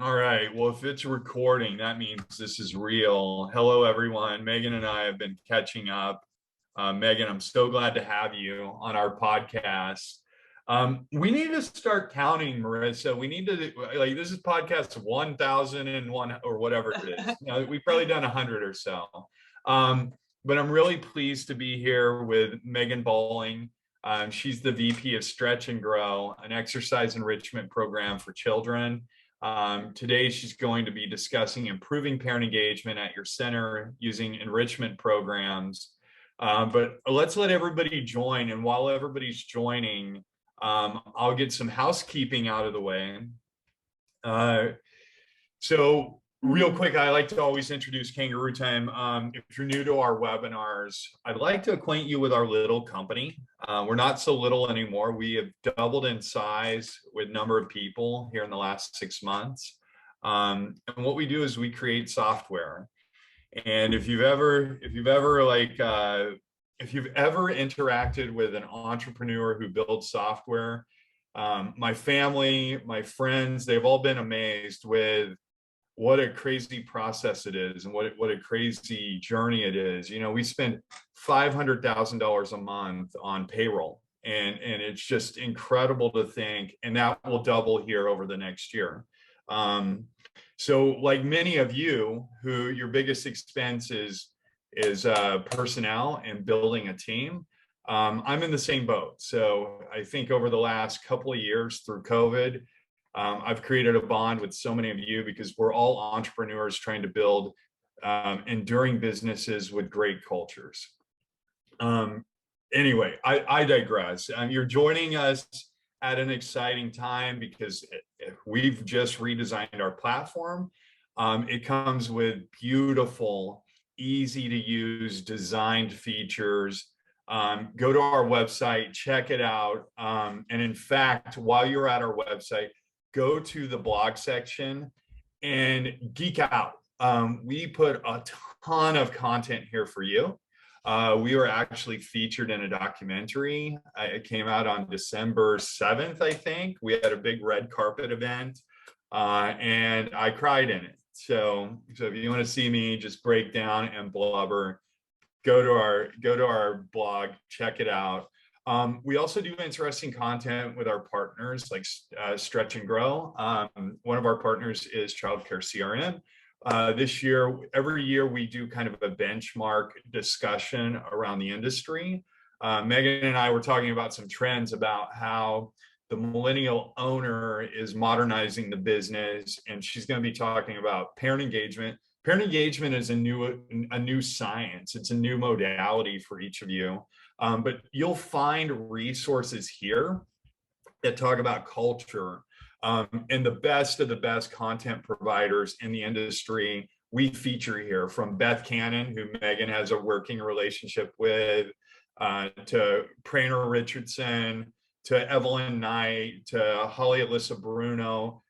All right. Well, if it's recording, that means this is real. Hello, everyone. Megan and I have been catching up. Megan, I'm so glad to have you on our podcast. We need to start counting, Marissa. We need to, like, this is podcast 1001 or whatever it is. You know, we've probably done 100 or so. Um, but I'm really pleased to be here with Megan Bowling. She's the VP of Stretch and Grow, an exercise enrichment program for children. Today, she's going to be discussing improving parent engagement at your center using enrichment programs. But let's let everybody join. And while everybody's joining, I'll get some housekeeping out of the way. Uh, so real quick, I like to always introduce Kangarootime. If you're new to our webinars, I'd like to acquaint you with our little company. We're not so little anymore. We have doubled in size with number of people here in the last 6 months. And what we do is we create software. And if you've ever interacted with an entrepreneur who builds software, my family, my friends, they've all been amazed with what a crazy process it is and what a crazy journey it is. You know, we spend $500,000 a month on payroll, and it's just incredible to think, and that will double here over the next year. So like many of you who your biggest expense is personnel and building a team, I'm in the same boat. So I think over the last couple of years through COVID, I've created a bond with so many of you because we're all entrepreneurs trying to build enduring businesses with great cultures. Anyway, I digress. You're joining us at an exciting time because we've just redesigned our platform. It comes with beautiful, easy to use, designed features. Go to our website, check it out. And in fact, while you're at our website, go to the blog section and geek out. We put a ton of content here for you. We were actually featured in a documentary. It came out on December 7th, I think. We had a big red carpet event, and I cried in it. So if you want to see me just break down and blubber, go to our blog, check it out. We also do interesting content with our partners like Stretch and Grow. One of our partners is Childcare CRM. This year, every year we do kind of a benchmark discussion around the industry. Megan and I were talking about some trends about how the millennial owner is modernizing the business, and she's going to be talking about parent engagement. Parent engagement is a new science. It's a new modality for each of you. But you'll find resources here that talk about culture, and the best of the best content providers in the industry we feature here, from Beth Cannon, who Megan has a working relationship with, to Prainer Richardson, to Evelyn Knight, to Holly Alyssa Bruno,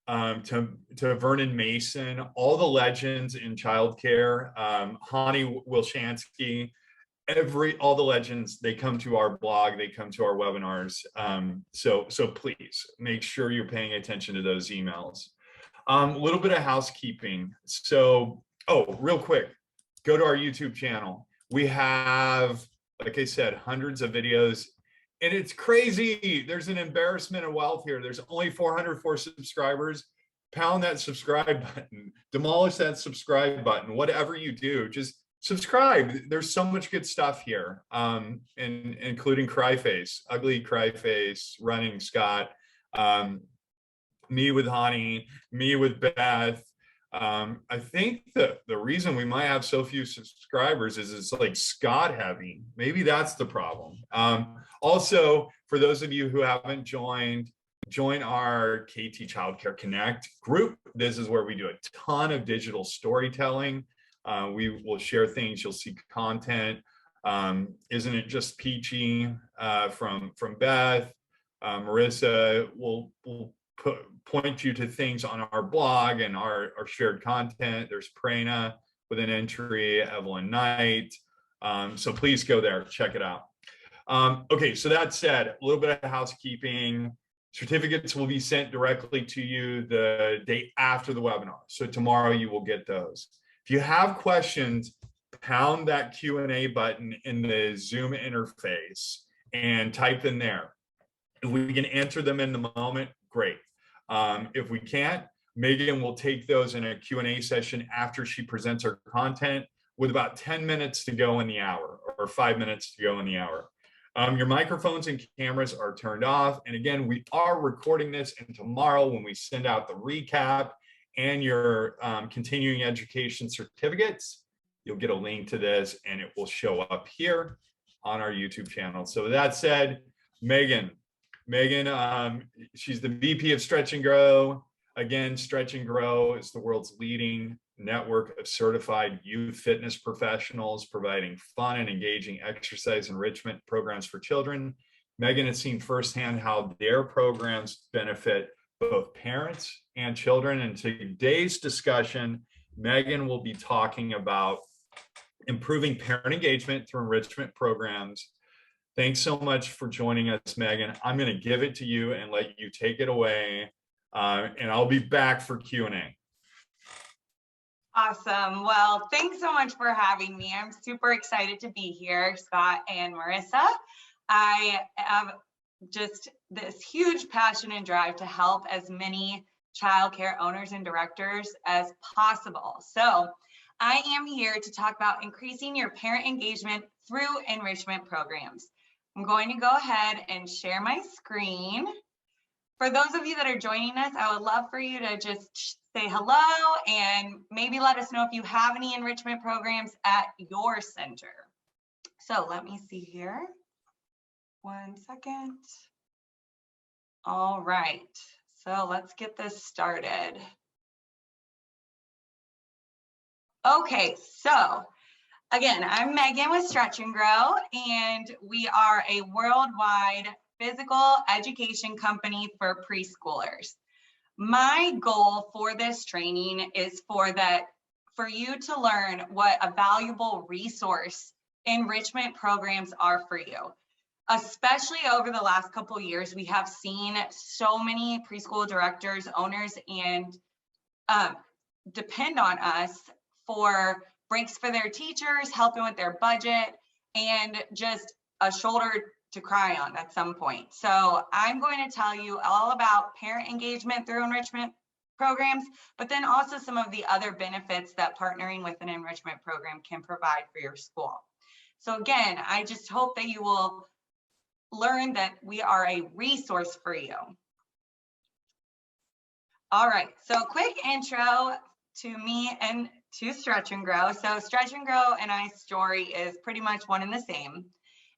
to Vernon Mason, all the legends in childcare, Hani Wilshansky, all the legends, they come to our blog, they come to our webinars. So please make sure you're paying attention to those emails. A little bit of housekeeping. So, real quick, go to our YouTube channel. We have, like I said, hundreds of videos, and it's crazy. There's an embarrassment of wealth here. There's only 404 subscribers. Pound that subscribe button, demolish that subscribe button, whatever you do, just subscribe. There's so much good stuff here, and including Cryface, Ugly Cryface, Running Scott, me with Hani, me with Beth. I think that the reason we might have so few subscribers is it's like Scott heavy. Maybe that's the problem. Also, for those of you who haven't joined, join our KT Childcare Connect group. This is where we do a ton of digital storytelling. We will share things. You'll see content. Isn't it just peachy from Beth? Marissa will point you to things on our blog and our shared content. There's Prana with an entry, Evelyn Knight. So please go there, check it out. Okay, so that said, a little bit of housekeeping. Certificates will be sent directly to you the day after the webinar. So tomorrow you will get those. If you have questions, pound that Q&A button in the Zoom interface and type in there. If we can answer them in the moment, great. If we can't, Megan will take those in a Q&A session after she presents her content with about 10 minutes to go in the hour or 5 minutes to go in the hour. Your microphones and cameras are turned off. And again, we are recording this, and tomorrow when we send out the recap and your continuing education certificates, you'll get a link to this and it will show up here on our YouTube channel. So with that said, Megan, she's the VP of Stretch and Grow. Again, Stretch and Grow is the world's leading network of certified youth fitness professionals providing fun and engaging exercise enrichment programs for children. Megan has seen firsthand how their programs benefit both parents and children. In today's discussion, Megan will be talking about improving parent engagement through enrichment programs. Thanks so much for joining us, Megan. I'm going to give it to you and let you take it away, and I'll be back for Q&A. Awesome. Well, thanks so much for having me. I'm super excited to be here, Scott and Marissa. I have just this huge passion and drive to help as many childcare owners and directors as possible. So I am here to talk about increasing your parent engagement through enrichment programs. I'm going to go ahead and share my screen. For those of you that are joining us, I would love for you to just say hello and maybe let us know if you have any enrichment programs at your center. So let me see here. 1 second. All right, so let's get this started. Okay, so again, I'm Megan with Stretch and Grow, and we are a worldwide physical education company for preschoolers. My goal for this training is for you to learn what a valuable resource enrichment programs are for you. Especially over the last couple of years, we have seen so many preschool directors, owners, and depend on us for breaks for their teachers, helping with their budget, and just a shoulder to cry on at some point. So I'm going to tell you all about parent engagement through enrichment programs, but then also some of the other benefits that partnering with an enrichment program can provide for your school. So again, I just hope that you will learn that we are a resource for you. All right, so quick intro to me and to Stretch and Grow. So Stretch and Grow and I's story is pretty much one and the same.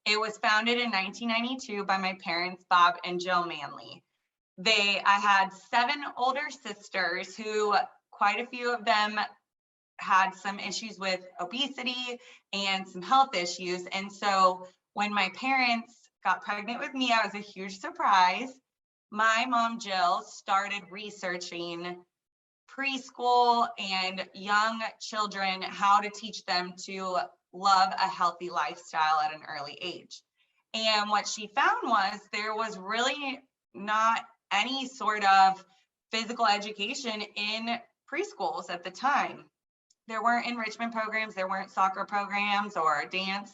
It was founded in 1992 by my parents, Bob and Jill Manley. I had 7 older sisters who, quite a few of them had some issues with obesity and some health issues. And so when my parents got pregnant with me, I was a huge surprise. My mom, Jill, started researching preschool and young children, how to teach them to love a healthy lifestyle at an early age. And what she found was there was really not any sort of physical education in preschools at the time. There weren't enrichment programs, there weren't soccer programs or dance.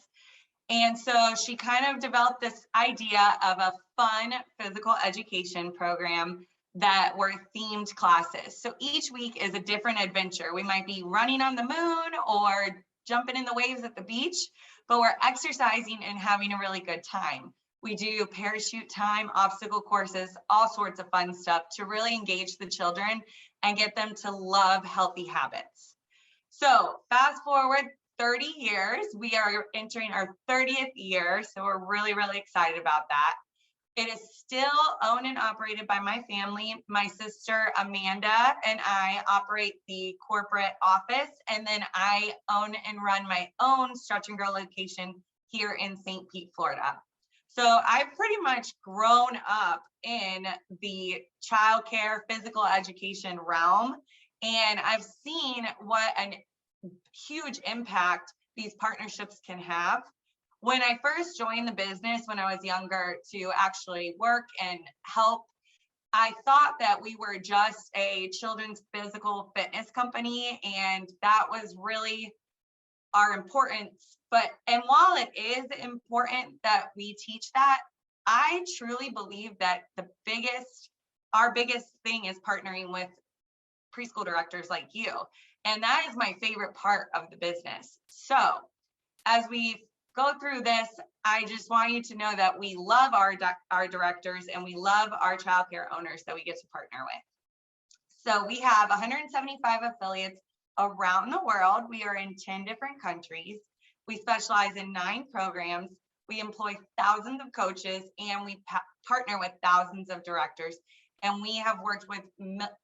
And so she kind of developed this idea of a fun physical education program that were themed classes. So each week is a different adventure. We might be running on the moon or jumping in the waves at the beach, but we're exercising and having a really good time. We do parachute time, obstacle courses, all sorts of fun stuff to really engage the children and get them to love healthy habits. So fast forward 30 years, we are entering our 30th year. So we're really, really excited about that. It is still owned and operated by my family. My sister Amanda and I operate the corporate office, and then I own and run my own Stretch and Grow location here in St. Pete, Florida. So I've pretty much grown up in the childcare physical education realm, and I've seen what a huge impact these partnerships can have. When I first joined the business when I was younger to actually work and help I thought that we were just a children's physical fitness company, and that was really our importance. And while it is important that we teach that, I truly believe that our biggest thing is partnering with preschool directors like you. And that is my favorite part of the business. So as we go through this, I just want you to know that we love our directors and we love our childcare owners that we get to partner with. So we have 175 affiliates around the world. We are in 10 different countries. We specialize in 9 programs. We employ thousands of coaches, and we partner with thousands of directors. And we have worked with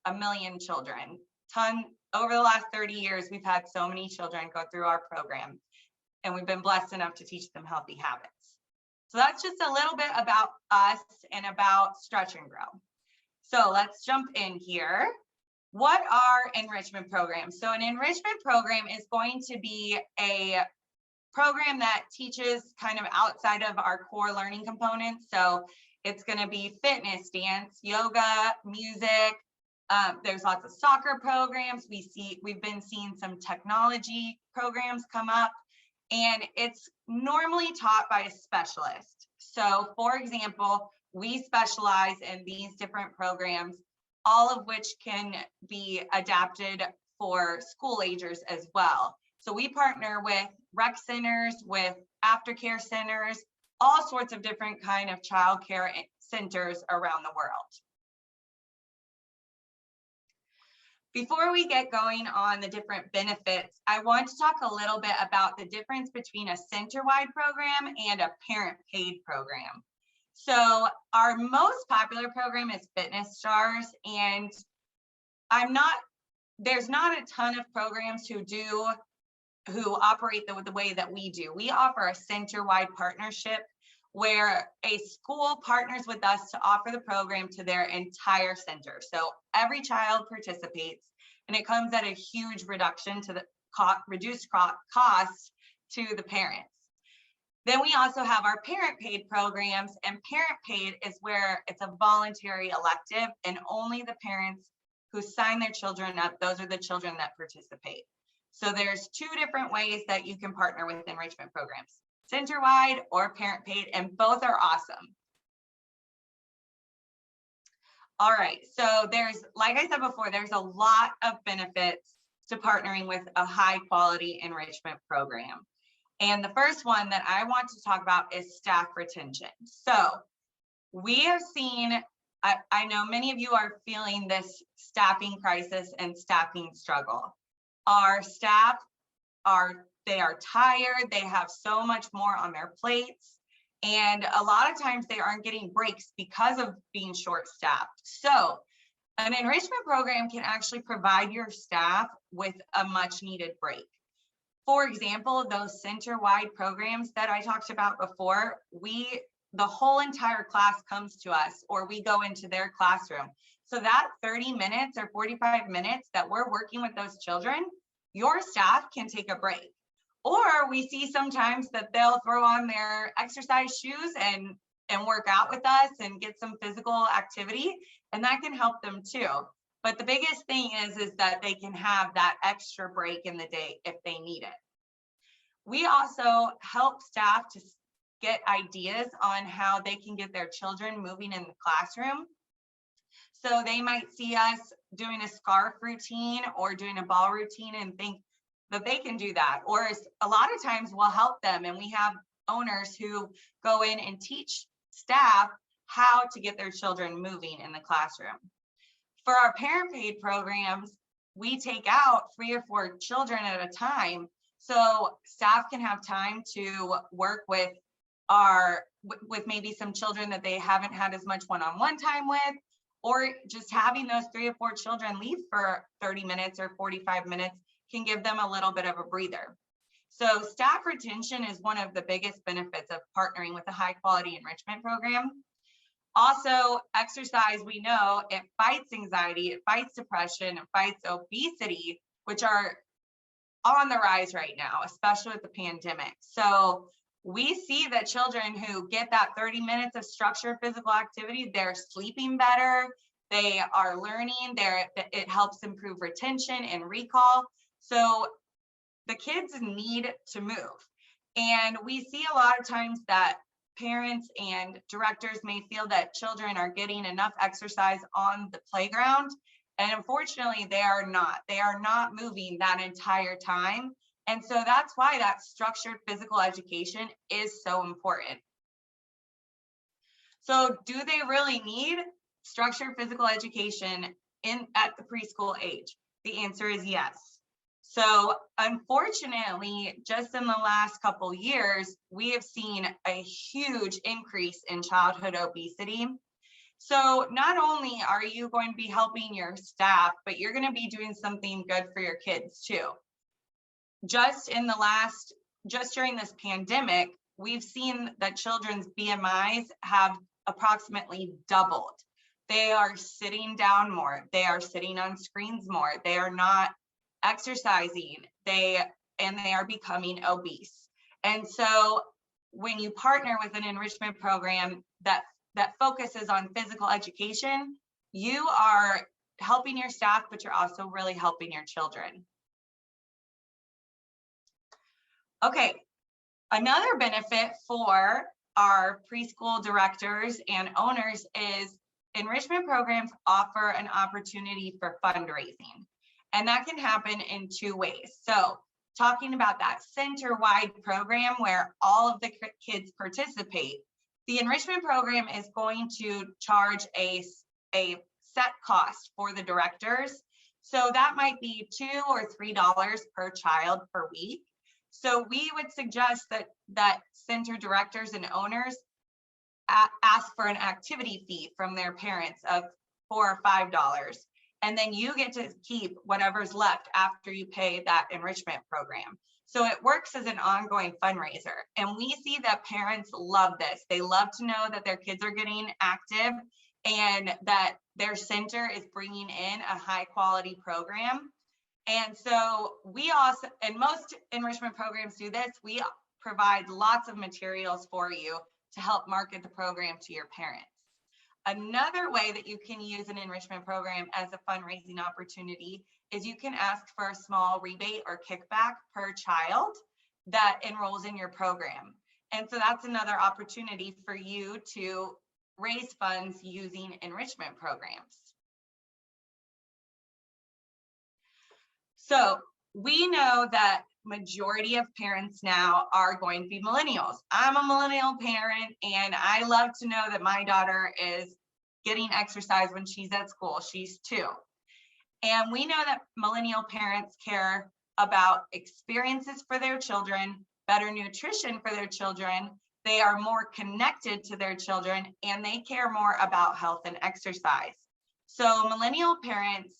a million children. Over the last 30 years, we've had so many children go through our program, and we've been blessed enough to teach them healthy habits. So that's just a little bit about us and about Stretch and Grow. So let's jump in here. What are enrichment programs? So an enrichment program is going to be a program that teaches kind of outside of our core learning components. So it's going to be fitness, dance, yoga, music. There's lots of soccer programs. We've been seeing some technology programs come up, and it's normally taught by a specialist. So for example, we specialize in these different programs, all of which can be adapted for school agers as well. So we partner with rec centers, with aftercare centers, all sorts of different kind of childcare centers around the world. Before we get going on the different benefits, I want to talk a little bit about the difference between a center-wide program and a parent-paid program. So our most popular program is Fitness Stars, and there's not a ton of programs who operate the way that we do. We offer a center-wide partnership where a school partners with us to offer the program to their entire center. So every child participates, and it comes at a huge reduction to the reduced cost to the parents. Then we also have our parent-paid programs, and parent-paid is where it's a voluntary elective, and only the parents who sign their children up, those are the children that participate. So there's 2 different ways that you can partner with enrichment programs, center-wide or parent-paid, and both are awesome. All right, so like I said before, there's a lot of benefits to partnering with a high-quality enrichment program. And the first one that I want to talk about is staff retention. So we have seen, I know many of you are feeling this staffing crisis and staffing struggle. Our staff are tired, they have so much more on their plates, and a lot of times they aren't getting breaks because of being short-staffed. So an enrichment program can actually provide your staff with a much-needed break. For example, those center-wide programs that I talked about before, the whole entire class comes to us, or we go into their classroom. So that 30 minutes or 45 minutes that we're working with those children, your staff can take a break. Or we see sometimes that they'll throw on their exercise shoes and work out with us and get some physical activity, and that can help them too. But the biggest thing is that they can have that extra break in the day if they need it. We also help staff to get ideas on how they can get their children moving in the classroom. So they might see us doing a scarf routine or doing a ball routine and think that they can do that. Or a lot of times we'll help them, and we have owners who go in and teach staff how to get their children moving in the classroom. For our parent-paid programs, we take out 3 or 4 children at a time, so staff can have time to work with maybe some children that they haven't had as much one-on-one time with, or just having those 3 or 4 children leave for 30 minutes or 45 minutes can give them a little bit of a breather. So staff retention is one of the biggest benefits of partnering with a high quality enrichment program. Also, exercise, we know it fights anxiety, it fights depression, it fights obesity, which are on the rise right now, especially with the pandemic. So we see that children who get that 30 minutes of structured physical activity, they're sleeping better, They are learning, it helps improve retention and recall. So the kids need to move. And we see a lot of times that parents and directors may feel that children are getting enough exercise on the playground. And unfortunately, they are not. They are not moving that entire time. And so that's why that structured physical education is so important. So do they really need structured physical education at the preschool age? The answer is yes. So unfortunately, just in the last couple years, we have seen a huge increase in childhood obesity. So not only are you going to be helping your staff, but you're going to be doing something good for your kids too. Just during this pandemic, we've seen that children's BMIs have approximately doubled. They are sitting down more. They are sitting on screens more. They are not exercising. They are becoming obese. And so when you partner with an enrichment program that focuses on physical education, you are helping your staff, but you're also really helping your children. Okay, another benefit for our preschool directors and owners is enrichment programs offer an opportunity for fundraising. And that can happen in two ways. So talking about that center-wide program where all of the kids participate, the enrichment program is going to charge a set cost for the directors. So that might be $2 or $3 per child per week. So we would suggest that center directors and owners ask for an activity fee from their parents of $4 or $5. And then you get to keep whatever's left after you pay that enrichment program. So it works as an ongoing fundraiser. And we see that parents love this. They love to know that their kids are getting active and that their center is bringing in a high quality program. And so we also, and most enrichment programs do this, we provide lots of materials for you to help market the program to your parents. Another way that you can use an enrichment program as a fundraising opportunity is you can ask for a small rebate or kickback per child that enrolls in your program. And so that's another opportunity for you to raise funds using enrichment programs. So we know that majority of parents now are going to be millennials. I'm a millennial parent and I love to know that my daughter is getting exercise when she's at school. She's 2. And we know that millennial parents care about experiences for their children, better nutrition for their children. They are more connected to their children and they care more about health and exercise. So millennial parents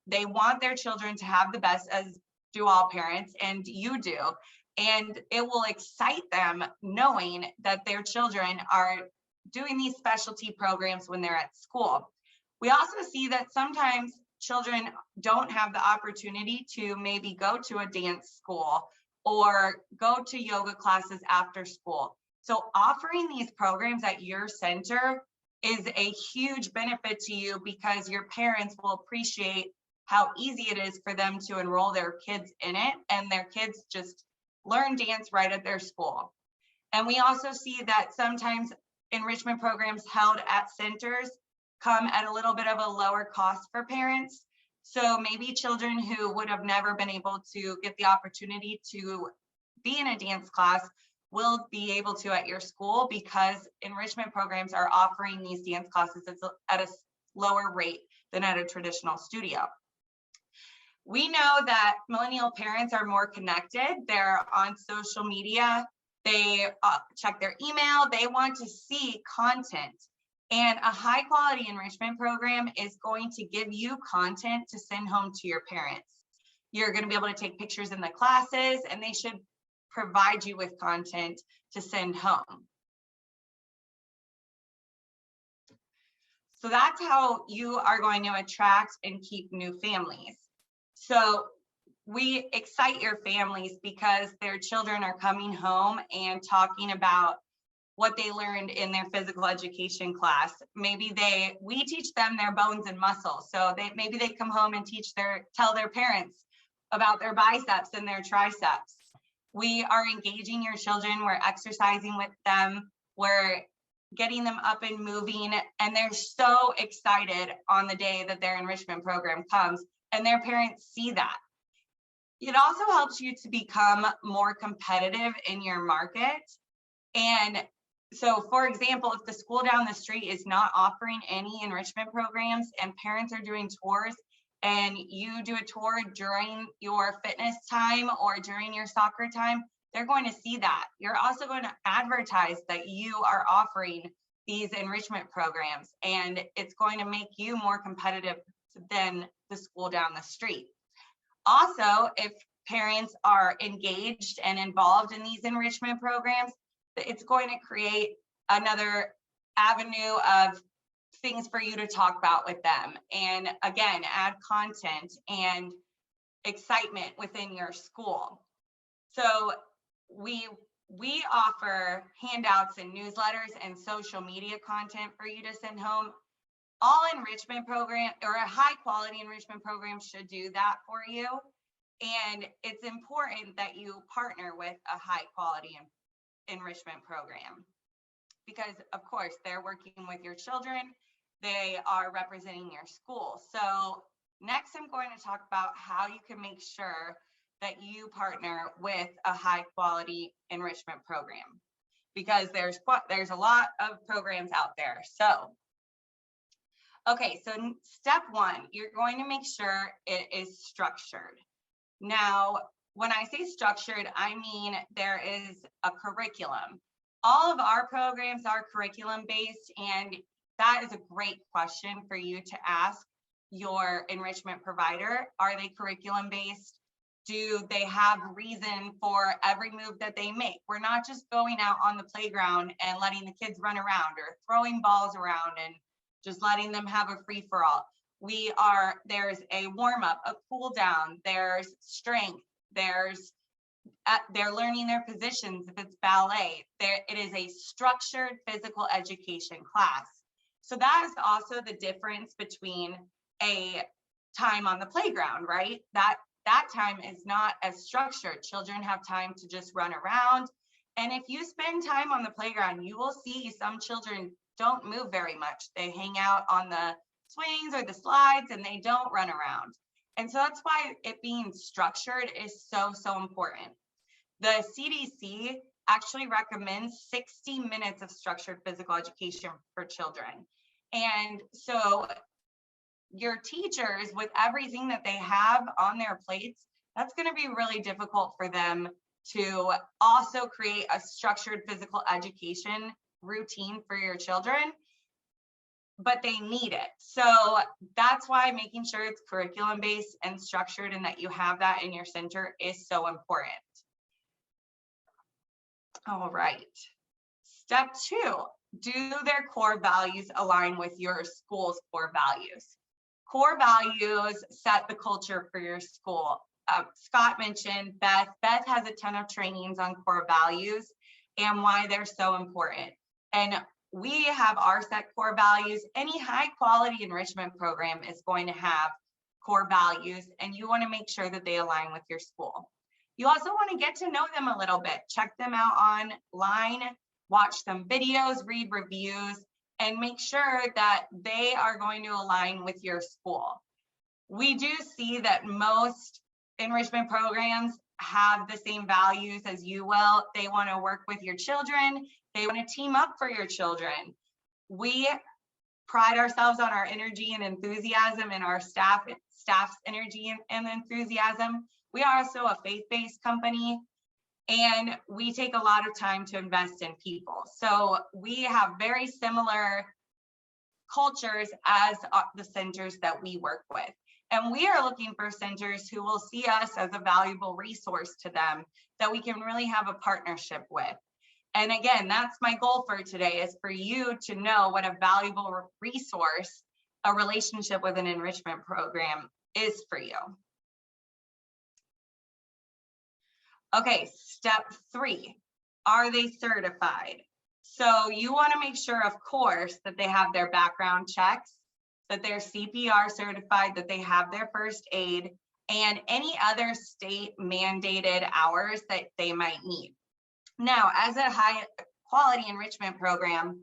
they want their children to have the best, as do all parents, and you do. And it will excite them knowing that their children are doing these specialty programs when they're at school. We also see that sometimes children don't have the opportunity to maybe go to a dance school or go to yoga classes after school. So offering these programs at your center is a huge benefit to you because your parents will appreciate how easy it is for them to enroll their kids in it, and their kids just learn dance right at their school. And we also see that sometimes enrichment programs held at centers come at a little bit of a lower cost for parents. So maybe children who would have never been able to get the opportunity to be in a dance class will be able to at your school because enrichment programs are offering these dance classes at a lower rate than at a traditional studio. We know that millennial parents are more connected. They're on social media. They check their email. They want to see content. And a high quality enrichment program is going to give you content to send home to your parents. You're going to be able to take pictures in the classes and they should provide you with content to send home. So that's how you are going to attract and keep new families. So we excite your families because their children are coming home and talking about what they learned in their physical education class. Maybe we teach them their bones and muscles. So maybe they come home and tell their parents about their biceps and their triceps. We are engaging your children, we're exercising with them, we're getting them up and moving, and they're so excited on the day that their enrichment program comes, and their parents see that. It also helps you to become more competitive in your market. And so, for example, if the school down the street is not offering any enrichment programs and parents are doing tours, and you do a tour during your fitness time or during your soccer time, they're going to see that. You're also going to advertise that you are offering these enrichment programs, and it's going to make you more competitive than the school down the street. Also, if parents are engaged and involved in these enrichment programs, it's going to create another avenue of things for you to talk about with them. And again, add content and excitement within your school. So we offer handouts and newsletters and social media content for you to send home. All enrichment program or a high quality enrichment program should do that for you. And it's important that you partner with a high quality enrichment program, because of course they're working with your children, they are representing your school. So next I'm going to talk about how you can make sure that you partner with a high quality enrichment program, because there's a lot of programs out there. So okay, so step one, you're going to make sure it is structured. Now, when I say structured, I mean there is a curriculum. All of our programs are curriculum based, and that is a great question for you to ask your enrichment provider. Are they curriculum based? Do they have reason for every move that they make? We're not just going out on the playground and letting the kids run around or throwing balls around and just letting them have a free for all. There's a warm up, a cool down, there's strength, they're learning their positions if it's ballet. It is a structured physical education class. So that is also the difference between a time on the playground, right? That time is not as structured. Children have time to just run around. And if you spend time on the playground, you will see some children don't move very much. They hang out on the swings or the slides and they don't run around. And so that's why it being structured is so, so important. The CDC actually recommends 60 minutes of structured physical education for children. And so your teachers, with everything that they have on their plates, that's going to be really difficult for them to also create a structured physical education routine for your children, but they need it. So that's why making sure it's curriculum based and structured and that you have that in your center is so important. All right. Step two, do their core values align with your school's core values? Core values set the culture for your school. Scott mentioned Beth. Beth has a ton of trainings on core values and why they're so important. And we have our set core values. Any high quality enrichment program is going to have core values, and you want to make sure that they align with your school. You also want to get to know them a little bit. Check them out online, watch some videos, read reviews, and make sure that they are going to align with your school. We do see that most enrichment programs have the same values as you will. They want to work with your children. They want to team up for your children. We pride ourselves on our energy and enthusiasm and our staff's energy and enthusiasm. We are also a faith-based company, and we take a lot of time to invest in people. So we have very similar cultures as the centers that we work with. And we are looking for centers who will see us as a valuable resource to them that we can really have a partnership with. And again, that's my goal for today, is for you to know what a valuable resource a relationship with an enrichment program is for you. Okay, step three, are they certified? So you want to make sure, of course, that they have their background checks, that they're CPR certified, that they have their first aid, and any other state mandated hours that they might need. Now, as a high quality enrichment program,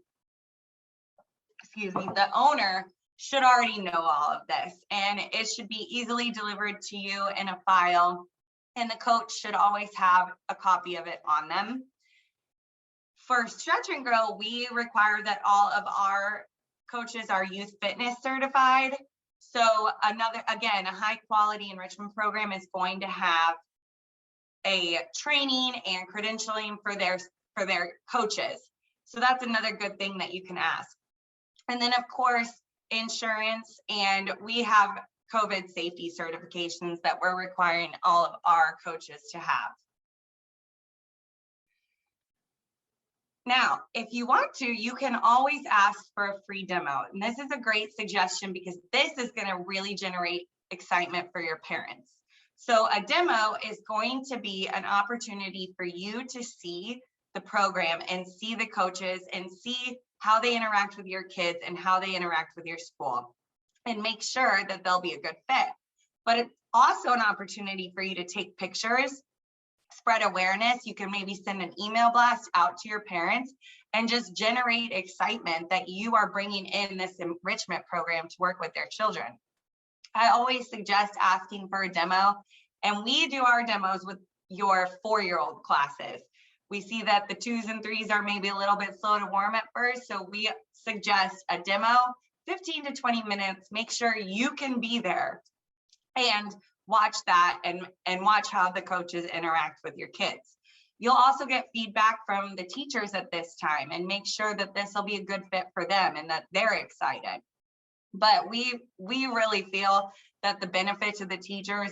excuse me, the owner should already know all of this, and it should be easily delivered to you in a file, and the coach should always have a copy of it on them. For Stretch and Grow, we require that all of our coaches are youth fitness certified. So again, a high quality enrichment program is going to have a training and credentialing for their coaches. So that's another good thing that you can ask. And then of course, insurance, and we have COVID safety certifications that we're requiring all of our coaches to have. Now, if you want to, you can always ask for a free demo. And this is a great suggestion because this is going to really generate excitement for your parents. So a demo is going to be an opportunity for you to see the program and see the coaches and see how they interact with your kids and how they interact with your school, and make sure that they'll be a good fit. But it's also an opportunity for you to take pictures, spread awareness. You can maybe send an email blast out to your parents and just generate excitement that you are bringing in this enrichment program to work with their children. I always suggest asking for a demo, and we do our demos with your 4-year-old classes. We see that the 2s and 3s are maybe a little bit slow to warm at first, so we suggest a demo, 15 to 20 minutes. Make sure you can be there and watch that and watch how the coaches interact with your kids. You'll also get feedback from the teachers at this time and make sure that this will be a good fit for them and that they're excited. But we really feel that the benefit to the teachers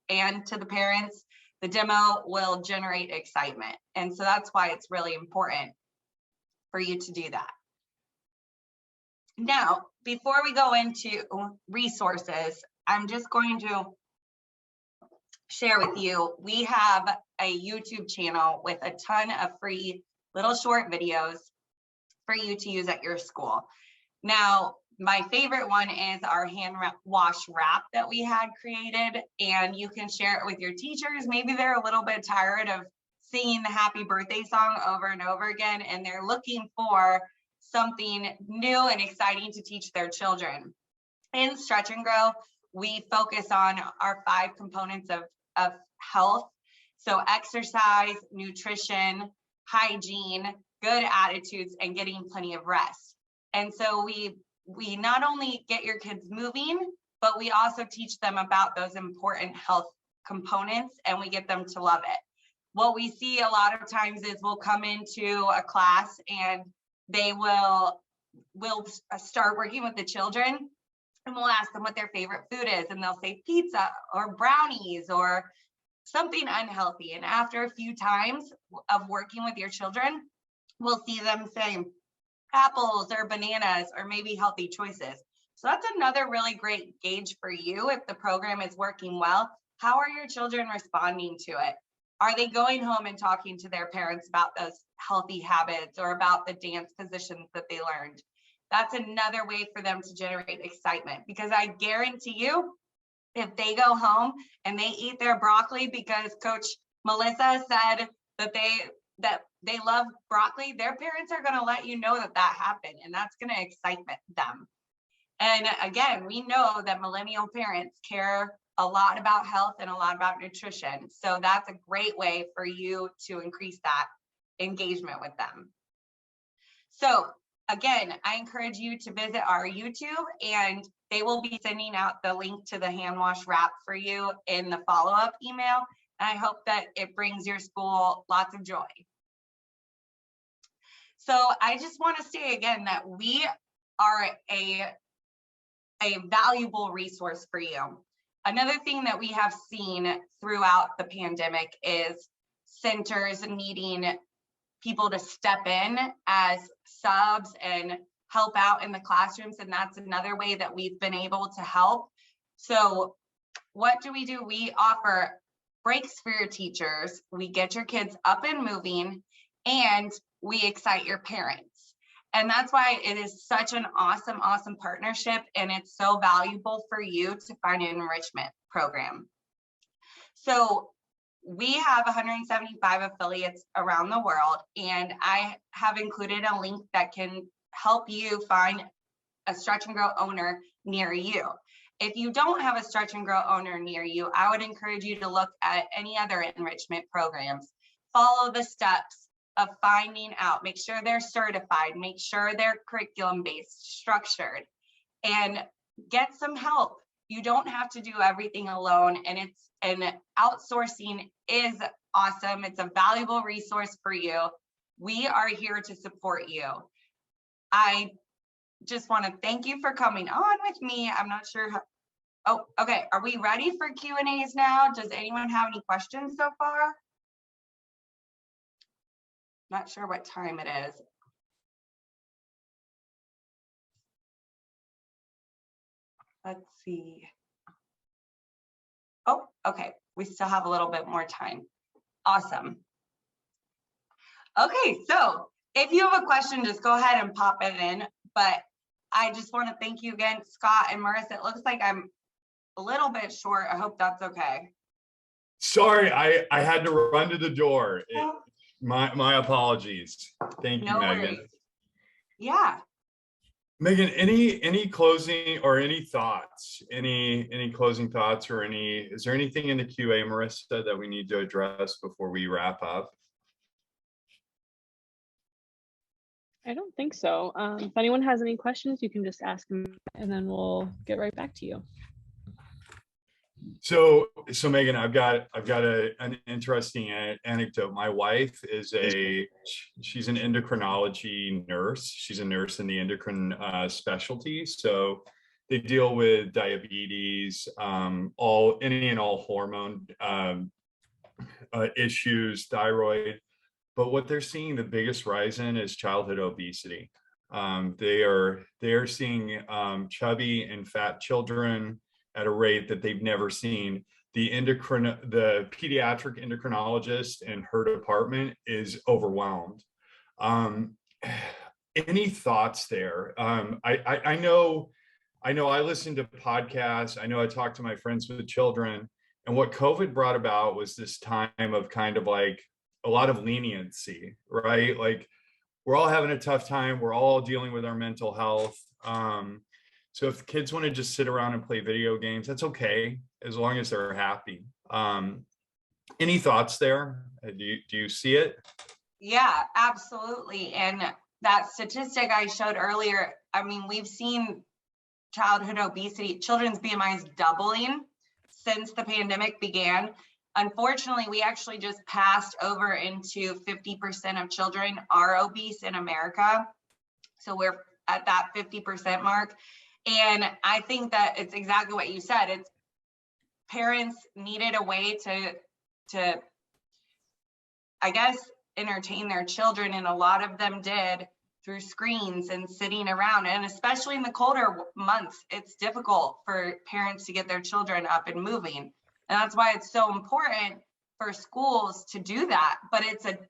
and to the parents, the demo will generate excitement. And so that's why it's really important for you to do that. Now, before we go into resources, I'm just going to share with you, we have a YouTube channel with a ton of free little short videos for you to use at your school. Now, my favorite one is our hand wash wrap that we had created, and you can share it with your teachers. Maybe they're a little bit tired of singing the happy birthday song over and over again, and they're looking for something new and exciting to teach their children. In Stretch and Grow, we focus on our 5 components of health. So exercise, nutrition, hygiene, good attitudes, and getting plenty of rest. And so we not only get your kids moving, but we also teach them about those important health components, and we get them to love it. What we see a lot of times is we'll come into a class and they will start working with the children, and we'll ask them what their favorite food is, and they'll say pizza or brownies or something unhealthy. And after a few times of working with your children, we'll see them say apples or bananas or maybe healthy choices. So that's another really great gauge for you if the program is working well. How are your children responding to it? Are they going home and talking to their parents about those healthy habits or about the dance positions that they learned? That's another way for them to generate excitement, because I guarantee you, if they go home and they eat their broccoli because Coach Melissa said that they love broccoli, their parents are going to let you know that happened, and that's going to excite them. And again, we know that millennial parents care a lot about health and a lot about nutrition. So that's a great way for you to increase that engagement with them. So again, I encourage you to visit our YouTube, and they will be sending out the link to the hand wash wrap for you in the follow-up email. And I hope that it brings your school lots of joy. So I just want to say again that we are a valuable resource for you. Another thing that we have seen throughout the pandemic is centers needing people to step in as subs and help out in the classrooms, and that's another way that we've been able to help. So what do? We offer breaks for your teachers. We get your kids up and moving, and we excite your parents. And that's why it is such an awesome, awesome partnership. And it's so valuable for you to find an enrichment program. So we have 175 affiliates around the world, and I have included a link that can help you find a Stretch and Grow owner near you. If you don't have a Stretch and Grow owner near you, I would encourage you to look at any other enrichment programs. Follow the steps of finding out, make sure they're certified, make sure they're curriculum-based, structured, and get some help. You don't have to do everything alone, and outsourcing is awesome. It's a valuable resource for you. We are here to support you. I just want to thank you for coming on with me. I'm not sure how, oh, okay. Are we ready for Q&As now? Does anyone have any questions so far? Not sure what time it is. Let's see. Oh, okay. We still have a little bit more time. Awesome. Okay, so if you have a question, just go ahead and pop it in. But I just want to thank you again, Scott and Marissa. It looks like I'm a little bit short. I hope that's okay. Sorry, I had to run to the door. My apologies. Thank you, No Megan. worries. Yeah. Megan, any closing or any thoughts? Any closing thoughts or is there anything in the QA, Marissa, that we need to address before we wrap up? I don't think so. If anyone has any questions, you can just ask them and then we'll get right back to you. So Megan, I've got an interesting anecdote. My wife is she's an endocrinology nurse. She's a nurse in the endocrine specialty. So they deal with diabetes, any and all hormone issues, thyroid. But what they're seeing the biggest rise in is childhood obesity. They are seeing chubby and fat children at a rate that they've never seen. The pediatric endocrinologist in her department is overwhelmed. Any thoughts there? I know I listen to podcasts. I know I talk to my friends with children, and what COVID brought about was this time of kind of like a lot of leniency, right? Like we're all having a tough time. We're all dealing with our mental health. So if kids want to just sit around and play video games, that's okay, as long as they're happy. Any thoughts there? Do you see it? Yeah, absolutely. And that statistic I showed earlier, I mean, we've seen childhood obesity, children's BMIs doubling since the pandemic began. Unfortunately, we actually just passed over into 50% of children are obese in America. So we're at that 50% mark. And I think that it's exactly what you said. It's parents needed a way to I guess, entertain their children. And a lot of them did through screens and sitting around. And especially in the colder months, it's difficult for parents to get their children up and moving. And that's why it's so important for schools to do that. But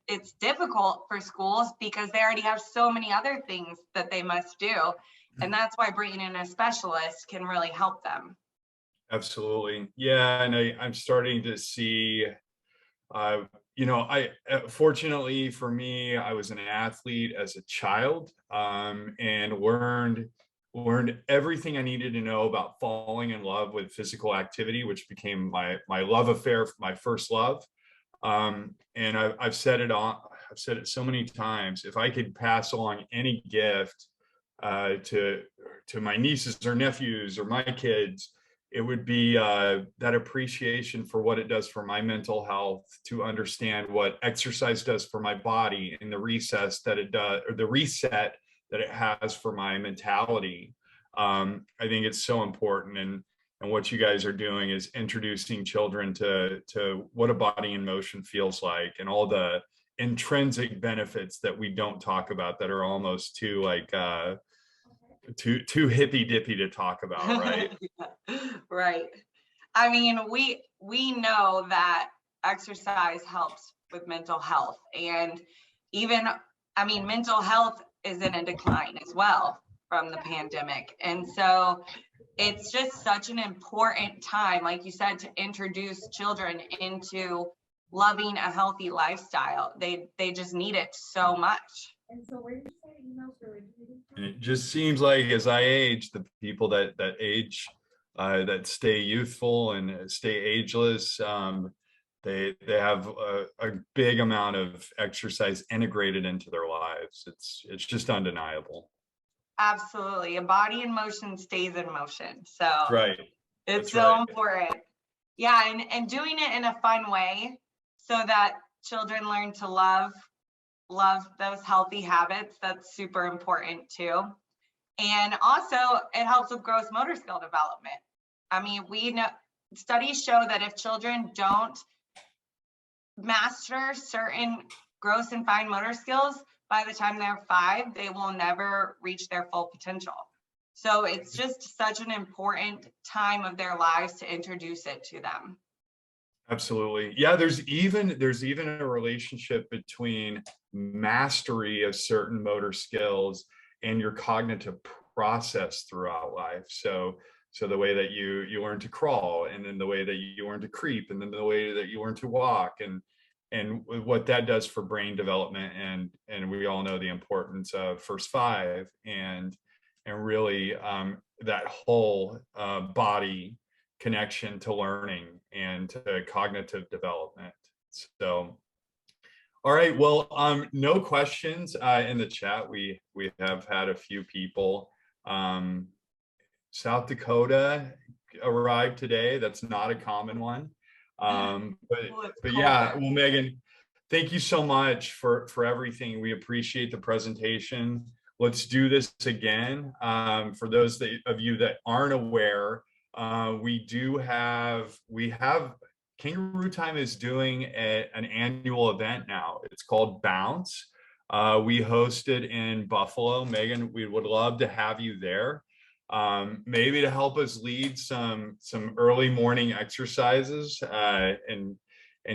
it's difficult for schools because they already have so many other things that they must do. And that's why bringing in a specialist can really help them. Absolutely. Yeah. And I'm starting to see, fortunately for me, I was an athlete as a child, and learned everything I needed to know about falling in love with physical activity, which became my love affair, my first love. And I've said it so many times. If I could pass along any gift to my nieces or nephews or my kids, it would be that appreciation for what it does for my mental health, to understand what exercise does for my body, and the reset that it has for my mentality. I think it's so important, and what you guys are doing is introducing children to what a body in motion feels like, and all the intrinsic benefits that we don't talk about, that are almost too hippy dippy to talk about, right? Right. I mean, we know that exercise helps with mental health, and even I mean, mental health is in a decline as well from the pandemic. And so it's just such an important time, like you said, to introduce children into loving a healthy lifestyle. They just need it so much. And so where did you say emails were originating from? And it just seems like as I age, the people that age, that stay youthful and stay ageless, they have a big amount of exercise integrated into their lives. It's just undeniable. Absolutely. A body in motion stays in motion. So That's right. it's That's so right. important. Yeah, and doing it in a fun way so that children learn to love those healthy habits. That's super important too. And also it helps with gross motor skill development. I mean, we know studies show that if children don't master certain gross and fine motor skills, by the time they're 5, they will never reach their full potential. So it's just such an important time of their lives to introduce it to them. Absolutely. Yeah, there's even a relationship between mastery of certain motor skills and your cognitive process throughout life. So the way that you learn to crawl, and then the way that you learn to creep, and then the way that you learn to walk, and what that does for brain development, and we all know the importance of first 5 and really that whole body connection to learning and to cognitive development. So, all right, well, no questions in the chat. We have had a few people. South Dakota arrived today. That's not a common one. But yeah, well, Megan, thank you so much for everything. We appreciate the presentation. Let's do this again. For those of you that aren't aware, we have Kangarootime is doing an annual event now. It's called Bounce. We hosted in Buffalo. Megan, we would love to have you there. Maybe to help us lead some early morning exercises and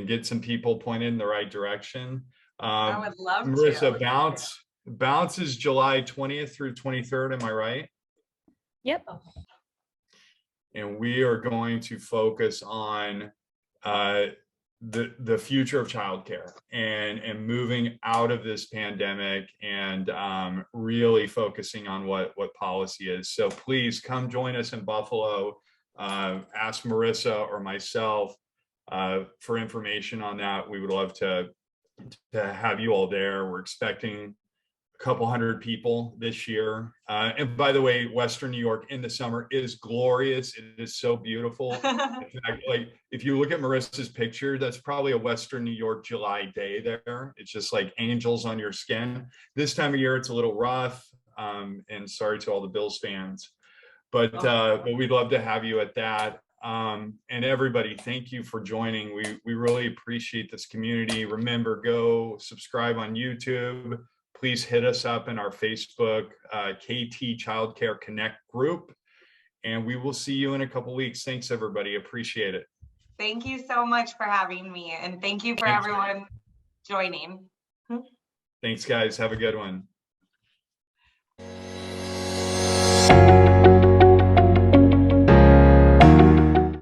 get some people pointed in the right direction. I would love Marissa, to. Bounce is July 20th through 23rd. Am I right? Yep. And we are going to focus on the future of childcare and moving out of this pandemic, and really focusing on what policy is. So please come join us in Buffalo. Ask Marissa or myself for information on that. We would love to have you all there. We're expecting a couple hundred people this year. And by the way, Western New York in the summer is glorious. It is so beautiful. In fact, like if you look at Marissa's picture, that's probably a Western New York July day there. It's just like angels on your skin. This time of year, it's a little rough. And sorry to all the Bills fans, but we'd love to have you at that. And everybody, thank you for joining. We really appreciate this community. Remember, go subscribe on YouTube. Please hit us up in our Facebook KT Childcare Connect group, and we will see you in a couple weeks. Thanks, everybody. Appreciate it. Thank you so much for having me, and thank you for everyone joining. Thanks, guys. Have a good one.